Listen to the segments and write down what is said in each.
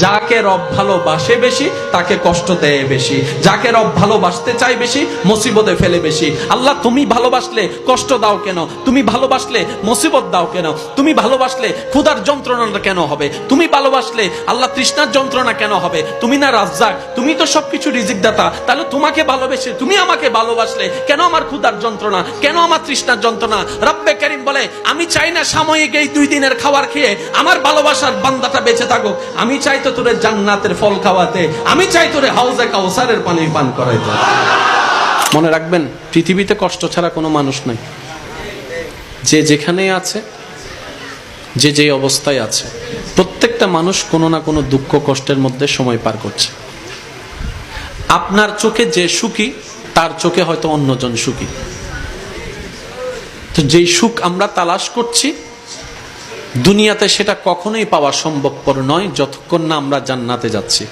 যাকে রব ভালোবাসে বেশি তাকে কষ্ট দেয় বেশি, যাকে রব ভালোবাসতে চায় বেশি মুসিবতে ফেলে বেশি। আল্লাহ তুমি ভালোবাসলে কষ্ট দাও কেন? তুমি ভালোবাসলে মুসিবত দাও কেন? তুমি ভালোবাসলে ক্ষুধার যন্ত্রণা কেন হবে? তুমি ভালোবাসলে আল্লাহ তৃষ্ণার যন্ত্রণা কেন হবে? তুমি না রাজ্জাক, তুমি তো সবকিছু রিজিক দাতা। তাহলে তোমাকে ভালোবেসে তুমি আমাকে ভালোবাসলে কেন আমার ক্ষুধার যন্ত্রণা, কেন আমার তৃষ্ণার যন্ত্রণা? রব্বে কারীম বলে আমি চাই না সাময়িক এই 2 দিনের খাবার খেয়ে আমার ভালোবাসার বান্দাটা বেঁচে থাকুক। আমি চাই তোরে জান্নাতের ফল খাওয়াতে, আমি চাই তোরে হাউজে কাউসারের পানি পান করাইতে। মনে রাখবেন, পৃথিবীতে কষ্ট ছাড়া কোনো মানুষ নাই। যে যেখানে আছে, যে যে অবস্থায় আছে, প্রত্যেকটা মানুষ কোনো না কোনো দুঃখ কষ্টের মধ্যে সময় পার করছে। আপনার চোখে যে সুখী, তার চোখে হয়তো অন্যজন সুখী। তো যেই সুখ আমরা তালাশ করছি দুনিয়াতে, সেটা কখনোই পাওয়া সম্ভবপর নয় যতক্ষণ না আমরা জান্নাতে যাচ্ছি।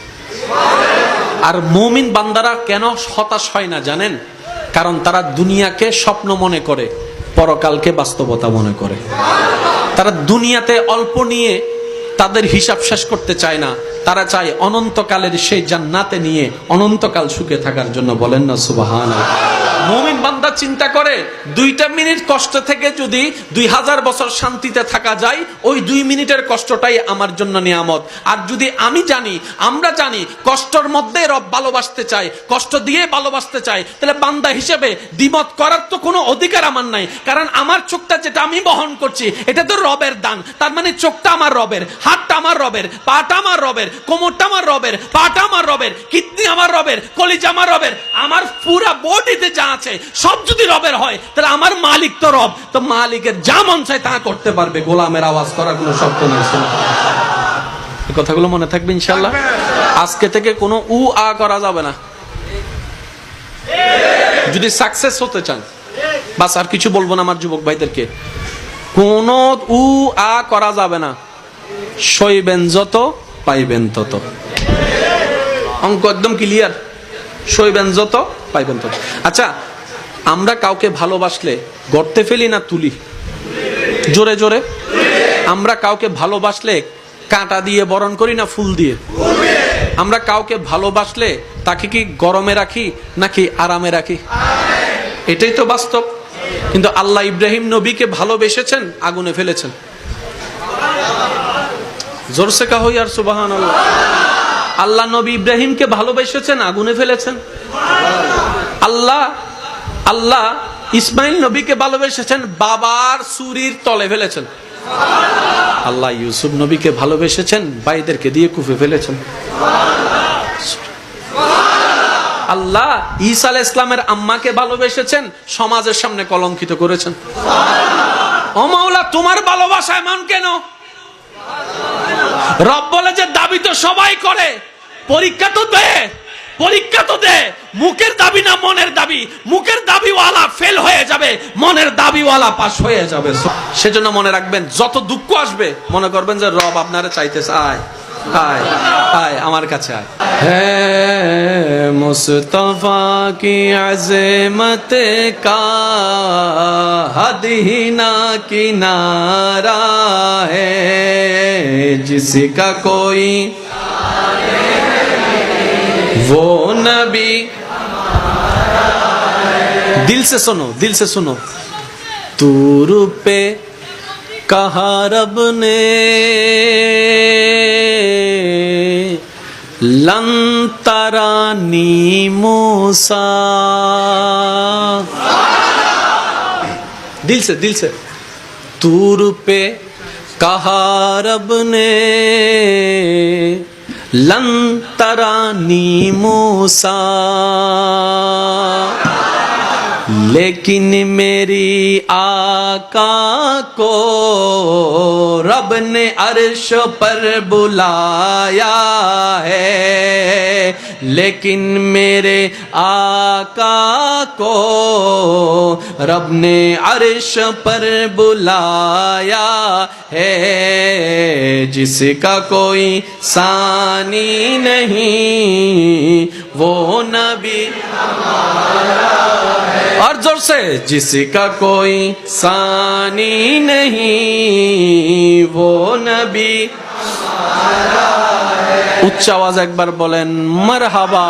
আর মুমিন বান্দারা কেন হতাশ হয় না জানেন? কারণ তারা দুনিয়াকে স্বপ্ন মনে করে, পরকালকে বাস্তবতা মনে করে। তারা দুনিয়াতে অল্প নিয়ে তাদের হিসাব শেষ করতে চায় না, তারা চায় অনন্তকালের সেই জান্নাতে নিয়ে অনন্তকাল সুখে থাকার জন্য। বলেন না সুবহানাল্লাহ। মুমিন বান্দা চিন্তা করে 2টা মিনিট কষ্ট থেকে যদি 2000 বছর শান্তিতে থাকা যায়, ওই 2 মিনিটের কষ্টটাই আমার জন্য নিয়ামত। আর যদি আমরা জানি কষ্টের মধ্যে রব ভালোবাসতে চায়, কষ্ট দিয়ে ভালোবাসতে চায়, তাহলে বান্দা হিসেবে দ্বিমত করার তো কোনো অধিকার আমার নাই। কারণ আমার চোখটা যেটা আমি বহন করছি এটা তো রবের দান। তার মানে চোখটা আমার রবের, হাতটা আমার রবের, পাটা আমার রবের, কোমরটা আমার রবের, পাটা আমার রবের, কিডনি আমার রবের, কলিজা আমার রবের, আমার পুরা বডিতে যা আছে সব যদি রবের হয়, তাহলে আমার মালিক তো রব। তো মালিকের যা মন চায় তা করতে পারবে, গোলামের আওয়াজ করার কোনো শব্দ নেই। এই কথাগুলো মনে থাকবে ইনশাআল্লাহ। আজকে থেকে কোনো উ আ করা যাবে না। যদি সাকসেস হতে চান, বাস আর কিছু বলবো না আমার যুবক ভাইদেরকে, কোনো উ আ করা যাবে না। সইবেন যত পাইবেন তত। অঙ্ক একদম ক্লিয়ার। সইবেন যত পাইবেন তত। আচ্ছা, আমরা কাউকে ভালোবাসলে গর্তে ফেলি না তুলি? জোরে জোরে। আমরা কাউকে ভালোবাসলে কাঁটা দিয়ে বরণ করি না ফুল দিয়ে? আমরা কাউকে ভালোবাসলে তাকে কি গরমে রাখি নাকি আরামে রাখি? এটাই তো বাস্তব। কিন্তু আল্লাহ ইব্রাহিম নবীকে ভালোবেসেছেন, আগুনে ফেলেছেন। জোরসে কাহো ইয়ার সুবহানাল্লাহ। আল্লাহ নবী ইব্রাহিমকে ভালোবেসেছেন, আগুনে ফেলেছেন। আল্লাহ ইসমাইল নবীকে ভালোবেসেছেন, বাবার ছুরির তলে ফেলেছেন। আল্লাহ ইউসুফ নবীকে ভালোবেসেছেন, ভাইদেরকে দিয়ে কুফে ফেলেছেন। আল্লাহ ঈসা আলাইহিস সালামের আম্মাকে ভালোবেসেছেন, সমাজের সামনে কলঙ্কিত করেছেন। ও মাওলা, তোমার ভালোবাসা এমন কেন? রব বলে যে দাবি তো সবাই করে, পরীক্ষা তো দে, পরীক্ষা তো দে। মুখের দাবি না মনের দাবি। মুখের দাবিওয়ালা ফেল হয়ে যাবে, মনের দাবিওয়ালা পাস হয়ে যাবে। সেজন্য মনে রাখবেন, যত দুঃখ আসবে মনে করবেন যে রব আপনারা চাইতেছে, আয় আয় আয় আমার কাছে আয়। হ্যাঁ মুস্তাফা কি আজমত কা হদ হি না কিনারা হ্যায়, जिसका कोई वो नबी। दिल से सुनो, दिल से सुनो। तूर पे कहा रब ने लन तरानी मूसा। दिल से, दिल से। तूर पे कहा रब ने लन तरानी मूसा, लेकिन मेरी आका को रब ने अर्श पर बुलाया है। लेकिन मेरे आका को रब ने अर्श पर बुलाया है, जिसका कोई सानी नहीं वो नबी हमारा है। और जोर से, जिसका कोई सानी नहीं वो नबी हमारा है। উচ্চ আওয়াজ একবার বলেন মারহাবা।